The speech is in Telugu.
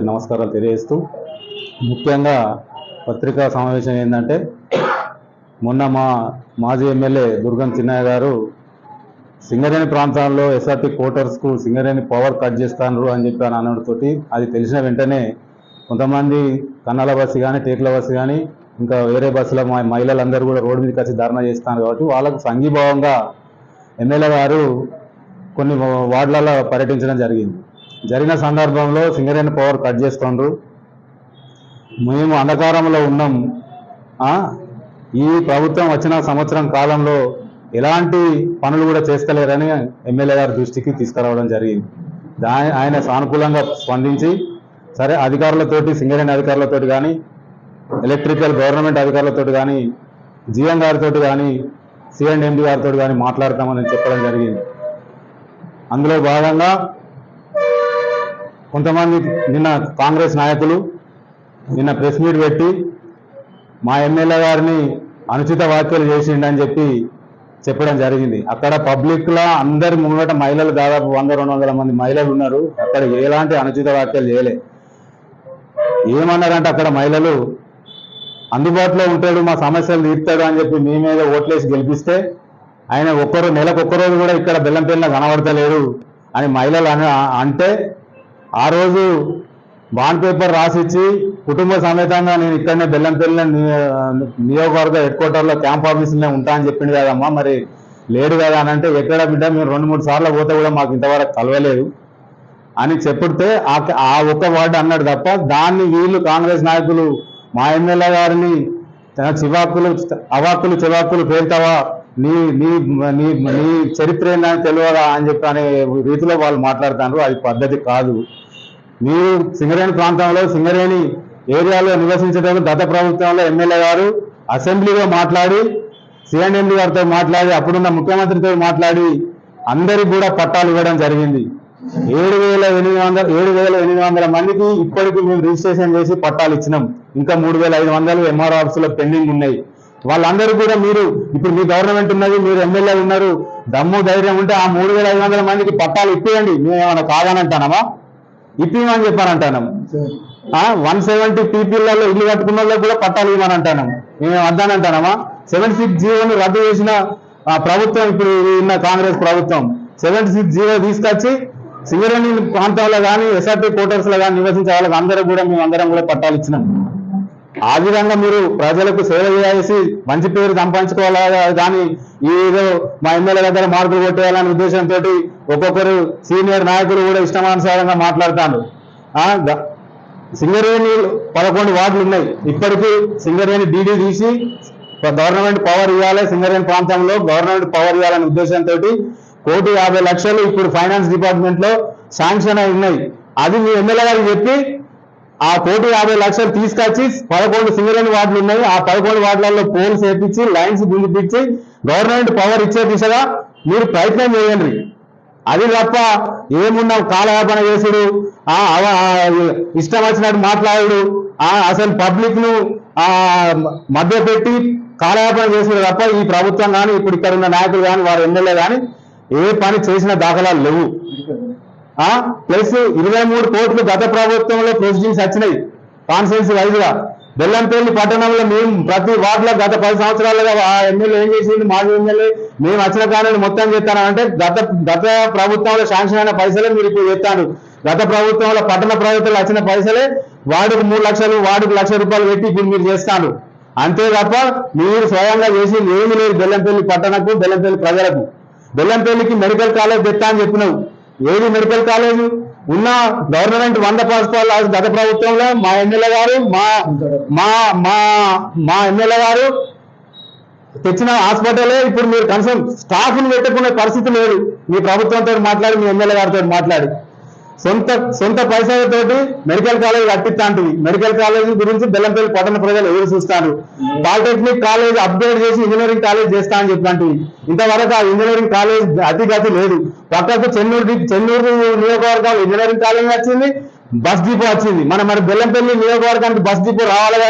నమస్కారాలు తెలియజేస్తూ ముఖ్యంగా పత్రికా సమావేశం ఏంటంటే మొన్న మాజీ ఎమ్మెల్యే దుర్గం చిన్నయ్య గారు సింగరేణి ప్రాంతాల్లో ఎస్ఆర్టీ కోటర్స్కు సింగరేణి పవర్ కట్ చేస్తాను అని చెప్పి అనడంతోటి అది తెలిసిన వెంటనే కొంతమంది కన్నాల బస్సు కానీ టేకుల బస్సు కానీ ఇంకా వేరే బస్సుల మహిళలందరూ కూడా రోడ్డు మీదకి వచ్చి ధర్నా చేస్తాను కాబట్టి వాళ్ళకు సంఘీభావంగా ఎమ్మెల్యే గారు కొన్ని వార్డులలో పర్యటించడం జరిగిన సందర్భంలో సింగరేణి పవర్ కట్ చేస్తుండ్రు, మేము అంధకారంలో ఉన్నాం, ఈ ప్రభుత్వం వచ్చిన సంవత్సరం కాలంలో ఎలాంటి పనులు కూడా చేస్తలేరని ఎమ్మెల్యే గారి దృష్టికి తీసుకురావడం జరిగింది. ఆయన సానుకూలంగా స్పందించి సరే అధికారులతోటి సింగరేణి అధికారులతోటి కానీ ఎలక్ట్రికల్ గవర్నమెంట్ అధికారులతో కానీ జీఎం గారితో కానీ సిఎండి గారితో కానీ మాట్లాడతామని చెప్పడం జరిగింది. అందులో భాగంగా కొంతమంది నిన్న కాంగ్రెస్ నాయకులు నిన్న ప్రెస్ మీట్ పెట్టి మా ఎమ్మెల్యే గారిని అనుచిత వ్యాఖ్యలు చేసిండని చెప్పడం జరిగింది. అక్కడ పబ్లిక్లో అందరి ముంగట మహిళలు దాదాపు 100-200 మంది మహిళలు ఉన్నారు. అక్కడ ఎలాంటి అనుచిత వ్యాఖ్యలు చేయలే. ఏమన్నారంటే అక్కడ మహిళలు అందుబాటులో ఉంటాడు, మా సమస్యలు తీర్తాడు అని చెప్పి మీ మీద ఓట్లేసి గెలిపిస్తే ఆయన నెలకొక్కరోజు కూడా ఇక్కడ బెల్లంపల్లిలో కనబడతలేడు అని మహిళలు అంటే ఆ రోజు బాండ్ పేపర్ రాసిచ్చి కుటుంబ సమేతంగా నేను ఇక్కడనే బెల్లంపల్లి నియోజకవర్గ హెడ్ క్వార్టర్లో క్యాంప్ ఆఫీసులోనే ఉంటా అని చెప్పింది కదమ్మా, మరి లేడు కదా అని అంటే ఎక్కడ బిడ్డ మీరు 2-3 సార్లు పోతే కూడా మాకు ఇంతవరకు కలవలేదు అని చెప్తే ఆ ఒక్క వార్డు అన్నాడు తప్ప దాన్ని వీళ్ళు కాంగ్రెస్ నాయకులు మా ఎమ్మెల్యే గారిని అవాక్కులు చివాక్కులు పేరుతావా, నీ నీ నీ నీ చరిత్ర ఏందని తెలియదా అని చెప్పి అనే రీతిలో వాళ్ళు మాట్లాడుతున్నారు. అది పద్ధతి కాదు. మీరు సింగరేణి ప్రాంతంలో సింగరేణి ఏరియాలో నివసించడం గత ప్రభుత్వంలో ఎమ్మెల్యే గారు అసెంబ్లీలో మాట్లాడి సిఎండి గారితో మాట్లాడి అప్పుడున్న ముఖ్యమంత్రితో మాట్లాడి అందరికి కూడా పట్టాలు ఇవ్వడం జరిగింది. 7,800 మందికి ఇప్పటికీ మేము రిజిస్ట్రేషన్ చేసి పట్టాలు ఇచ్చినాం. ఇంకా 3,500 ఎంఆర్ఓ ఆఫీసులో పెండింగ్ ఉన్నాయి. వాళ్ళందరూ కూడా మీరు ఇప్పుడు మీ గవర్నమెంట్ ఉన్నది, మీరు ఎమ్మెల్యే ఉన్నారు, దమ్ము ధైర్యం ఉంటే ఆ 3,500 మందికి పట్టాలు ఇప్పియండి. మేమేమన్నా కాదనంటానమా? ఇప్పిమని చెప్పానంటాను. 170 పీపీలలో ఇల్లు కట్టుకున్న వాళ్ళకి కూడా పట్టాలు ఇవ్వమని అంటాను. మేము వద్దానంటానమా? 76 రద్దు చేసిన ప్రభుత్వం ఇప్పుడు ఉన్న కాంగ్రెస్ ప్రభుత్వం 76 తీసుకొచ్చి సింగరేణి ప్రాంతాల్లో కానీ ఎస్ఆర్టీ కోటర్స్ లో కానీ నివసించే వాళ్ళకి అందరూ కూడా మేమందరం కూడా పట్టాలు ఇచ్చినాం. ఆ విధంగా మీరు ప్రజలకు సేవ చేసి మంచి పేరు సంపాదించుకోవాలా కానీ ఏదో మా ఎమ్మెల్యే దగ్గర మార్కులు కొట్టేయాలనే ఉద్దేశంతో ఒక్కొక్కరు సీనియర్ నాయకులు కూడా ఇష్టమానుసారంగా మాట్లాడతారు. సింగరేణి 11 వార్డులు ఉన్నాయి. ఇప్పటికీ సింగరేణి డీడీ తీసి గవర్నమెంట్ పవర్ ఇవ్వాలి, సింగరేణి ప్రాంతంలో గవర్నమెంట్ పవర్ ఇవ్వాలనే ఉద్దేశంతో 1,50,00,000 ఇప్పుడు ఫైనాన్స్ డిపార్ట్మెంట్ లో శాంక్షన్ అయి ఉన్నాయి. అది మీ ఎమ్మెల్యే గారికి చెప్పి ఆ 1,50,00,000 తీసుకొచ్చి 11 సింగరేణి వార్డులు ఉన్నాయి. ఆ 11 వార్డులలో పోల్స్ వేపించి లైన్స్ గుంజిపించి గవర్నమెంట్ పవర్ ఇచ్చే దిశగా మీరు ప్రయత్నం చేయండి. అది తప్ప ఏమున్నా కాలయాపన చేసుడు, ఇష్టం వచ్చినట్టు మాట్లాడు, అసలు పబ్లిక్ ను మధ్య పెట్టి కాలయాపన చేసుడు తప్ప ఈ ప్రభుత్వం కానీ ఇప్పుడు ఇక్కడ ఉన్న నాయకులు కానీ వారి ఎమ్మెల్యే కానీ ఏ పని చేసిన దాఖలాలు లేవు. ప్లస్ 23 కోట్లు గత ప్రభుత్వంలో ప్రొసీడింగ్స్ వచ్చినాయి కాన్స్టిట్యున్సీ వైజ్గా. బెల్లంపల్లి పట్టణంలో మేము ప్రతి వార్డులో గత 10 సంవత్సరాలుగా ఆ ఎమ్మెల్యే ఏం చేసింది, మాజీ ఎమ్మెల్యే మేము వచ్చిన కానీ మొత్తం చేస్తానంటే గత ప్రభుత్వంలో శాంక్షన్ అయిన పైసలే మీరు ఇప్పుడు చేస్తాను. గత ప్రభుత్వంలో పట్టణ ప్రభుత్వంలో వచ్చిన పైసలే వార్డుకు 3 లక్షలు, వార్డుకు ₹1,00,000 పెట్టి ఇప్పుడు మీరు చేస్తాను. అంతే తప్ప మీరు స్వయంగా చేసింది ఏమి లేదు. బెల్లంపల్లి పట్టణకు, బెల్లంపల్లి ప్రజలకు. బెల్లంపల్లికి మెడికల్ కాలేజ్ తెస్తా అని చెప్పినావు. ఏది మెడికల్ కాలేజ్ ఉన్న గవర్నమెంట్ 100 పాఠశాల గత ప్రభుత్వంలో మా ఎమ్మెల్యే గారు మా ఎమ్మెల్యే గారు తెచ్చిన హాస్పిటలే ఇప్పుడు మీరు కన్సర్న్ స్టాఫ్ను పెట్టుకునే పరిస్థితి లేదు. మీ ప్రభుత్వంతో మాట్లాడి, మీ ఎమ్మెల్యే గారితో మాట్లాడి సొంత పైసలతోటి మెడికల్ కాలేజ్ కట్టిస్తాంటివి. మెడికల్ కాలేజ్ గురించి బెల్లంపల్లి పట్టణ ప్రజలు ఎదురు చూస్తారు. పాలిటెక్నిక్ కాలేజ్ అప్గ్రేడ్ చేసి ఇంజనీరింగ్ కాలేజ్ చేస్తా అని చెప్పంటివి. ఇంతవరకు ఆ ఇంజనీరింగ్ కాలేజ్ అతిగతి లేదు. పక్కకు చెన్నూరు నియోజకవర్గాలు ఇంజనీరింగ్ కాలేజ్ వచ్చింది, బస్ డిపో వచ్చింది. మరి బెల్లంపల్లి నియోజకవర్గానికి బస్ డిపో రావాలి.